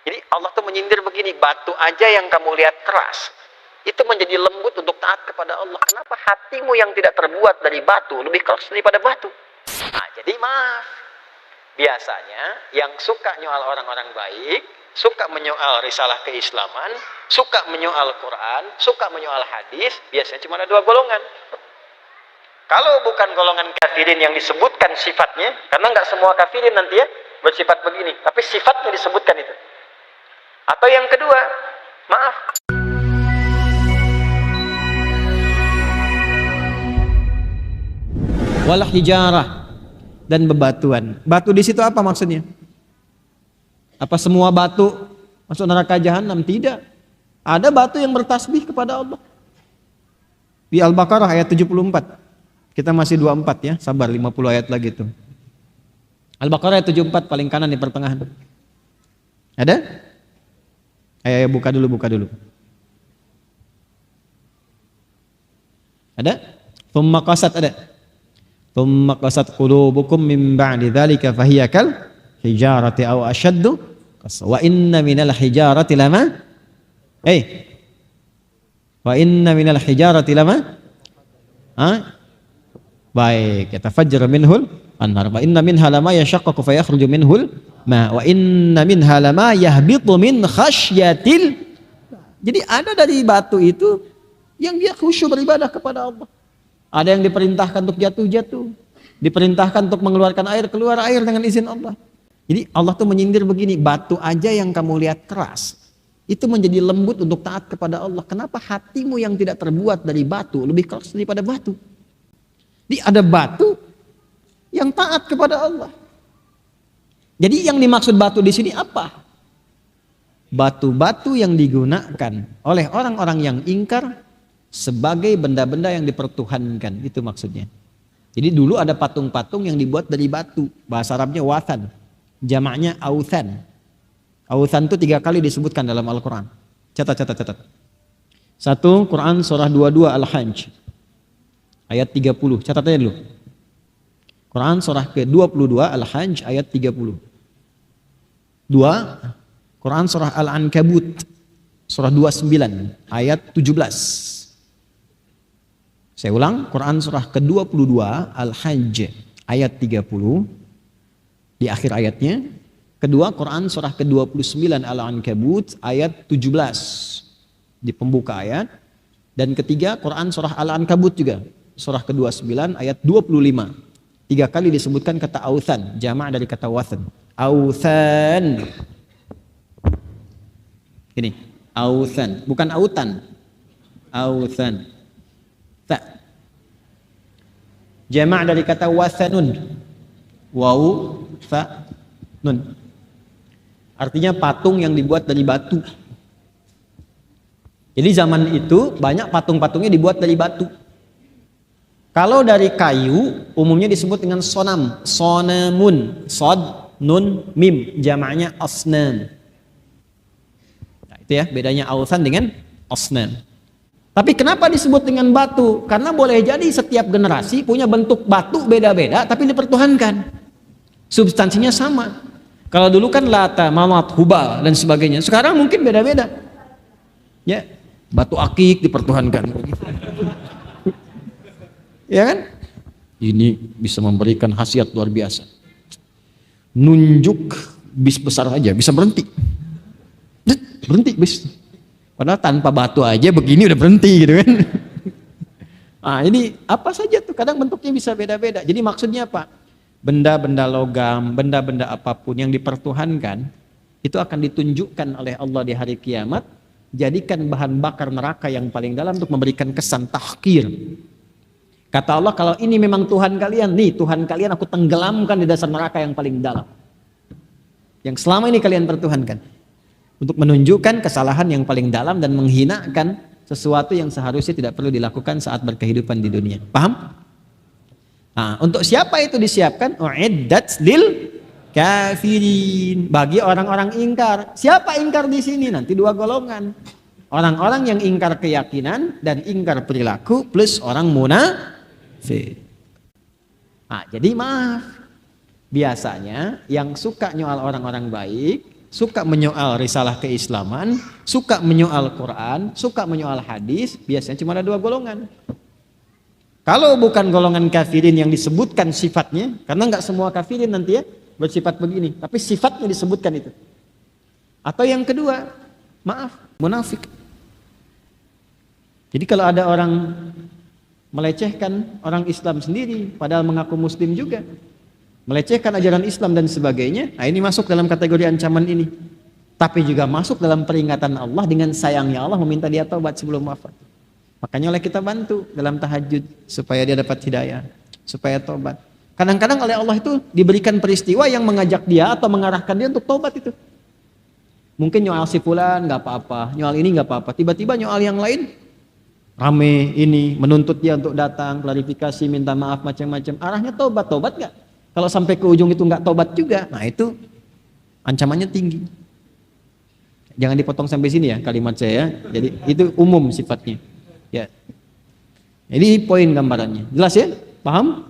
Jadi Allah tuh menyindir begini, batu aja yang kamu lihat keras, itu menjadi lembut untuk taat kepada Allah. Kenapa hatimu yang tidak terbuat dari batu lebih keras daripada batu? Nah, jadi maaf. Biasanya yang suka nyoal orang-orang baik, suka menyoal risalah keislaman, suka menyoal Quran, suka menyoal hadis, biasanya cuma ada dua golongan. Kalau bukan golongan kafirin yang disebutkan sifatnya, karena nggak semua kafirin nanti ya bersifat begini, tapi sifatnya disebutkan itu. Atau yang kedua, maaf. Wal hijarah, dan bebatuan. Batu di situ apa maksudnya? Apa semua batu masuk neraka jahanam? Tidak. Ada batu yang bertasbih kepada Allah. Di Al-Baqarah ayat 74. Kita masih 24 ya, sabar 50 ayat lagi tuh. Al-Baqarah ayat 74 paling kanan di pertengahan. Ada? Ayo buka dulu. Ada? Thumma qasat, ada? Thumma qasat qulubukum min ba'di dzalika fahiya kal hijarati aw ashaddu qaswa. Wa inna minal hijarati lama wa inna minal hijarati lama baik, yatafajjaru minhul anhar wa inna minha lama yashaqqaqu fayakhruju minhul ma wa inna minha lama yahbitu min khasyatil. Jadi ada dari batu itu yang dia khusyuk beribadah kepada Allah. Ada yang diperintahkan untuk jatuh, diperintahkan untuk mengeluarkan air, keluar air dengan izin Allah. Jadi Allah tuh menyindir begini, batu aja yang kamu lihat keras, itu menjadi lembut untuk taat kepada Allah. Kenapa hatimu yang tidak terbuat dari batu lebih keras daripada batu? Jadi ada batu yang taat kepada Allah. Jadi yang dimaksud batu di sini apa? Batu-batu yang digunakan oleh orang-orang yang ingkar sebagai benda-benda yang dipertuhankan, itu maksudnya. Jadi dulu ada patung-patung yang dibuat dari batu, bahasa Arabnya wathan, jamaknya authan. Authan itu 3 kali disebutkan dalam Al-Quran. Catat. 1 Quran surah 22 Al-Hajj ayat 30, catat aja dulu. Quran surah ke-22 Al-Hajj ayat 30. 2 Quran surah Al-Ankabut surah 29 ayat 17. Saya ulang, Quran surah ke-22 Al-Hajj ayat 30 di akhir ayatnya. Kedua, Quran surah ke-29 Al-Ankabut ayat 17 di pembuka ayat. Dan ketiga, Quran surah Al-Ankabut juga, surah ke-29 ayat 25. 3 kali disebutkan kata authan, jamak dari kata wathan. Authan. Ini, authan, bukan autan. Authan. Jamak dari kata wathanun, waw fa nun, artinya patung yang dibuat dari batu. Jadi zaman itu banyak patung-patungnya dibuat dari batu. Kalau dari kayu umumnya disebut dengan sonam, sonamun, sod nun mim, jamaknya asnan. Nah, itu ya bedanya authan dengan asnan. Tapi kenapa disebut dengan batu? Karena boleh jadi setiap generasi punya bentuk batu beda-beda tapi dipertuhankan. Substansinya sama. Kalau dulu kan Lata, Manat, Hubal dan sebagainya. Sekarang mungkin beda-beda. Ya, batu akik dipertuhankan. Ya kan? Ini bisa memberikan khasiat luar biasa. Nunjuk bis besar aja bisa berhenti. Berhenti bis. Padahal tanpa batu aja begini udah berhenti gitu kan. Nah ini apa saja tuh, kadang bentuknya bisa beda-beda. Jadi maksudnya apa? Benda-benda logam, benda-benda apapun yang dipertuhankan, itu akan ditunjukkan oleh Allah di hari kiamat, jadikan bahan bakar neraka yang paling dalam untuk memberikan kesan tahqir. Kata Allah, kalau ini memang Tuhan kalian, nih Tuhan kalian aku tenggelamkan di dasar neraka yang paling dalam. Yang selama ini kalian pertuhankan. Untuk menunjukkan kesalahan yang paling dalam dan menghinakan sesuatu yang seharusnya tidak perlu dilakukan saat berkehidupan di dunia. Paham? Nah, untuk siapa itu disiapkan? Uiddat lil kafirin. Bagi orang-orang ingkar. Siapa ingkar di sini? Nanti 2 golongan. Orang-orang yang ingkar keyakinan dan ingkar perilaku plus orang munafik. Nah, jadi maaf. Biasanya yang suka nyoal orang-orang baik, suka menyoal risalah keislaman, suka menyoal Quran, suka menyoal hadis, biasanya cuma ada 2 golongan. Kalau bukan golongan kafirin yang disebutkan sifatnya, karena nggak semua kafirin nanti ya bersifat begini, tapi sifatnya disebutkan itu. Atau yang kedua, maaf, munafik. Jadi kalau ada orang melecehkan orang Islam sendiri, padahal mengaku Muslim juga, melecehkan ajaran Islam dan sebagainya, nah ini masuk dalam kategori ancaman ini. Tapi juga masuk dalam peringatan Allah dengan sayangnya Allah meminta dia taubat sebelum wafat. Makanya oleh kita bantu dalam tahajud supaya dia dapat hidayah, supaya taubat. Kadang-kadang oleh Allah itu diberikan peristiwa yang mengajak dia atau mengarahkan dia untuk taubat itu. Mungkin nyoal si fulan nggak apa-apa, nyoal ini nggak apa-apa. Tiba-tiba nyoal yang lain rame ini menuntut dia untuk datang, klarifikasi, minta maaf macam-macam. Arahnya tobat nggak? Kalau sampai ke ujung itu nggak tobat juga, nah itu ancamannya tinggi. Jangan dipotong sampai sini ya kalimat saya. Jadi itu umum sifatnya. Ya. Jadi poin gambarannya. Jelas ya? Paham?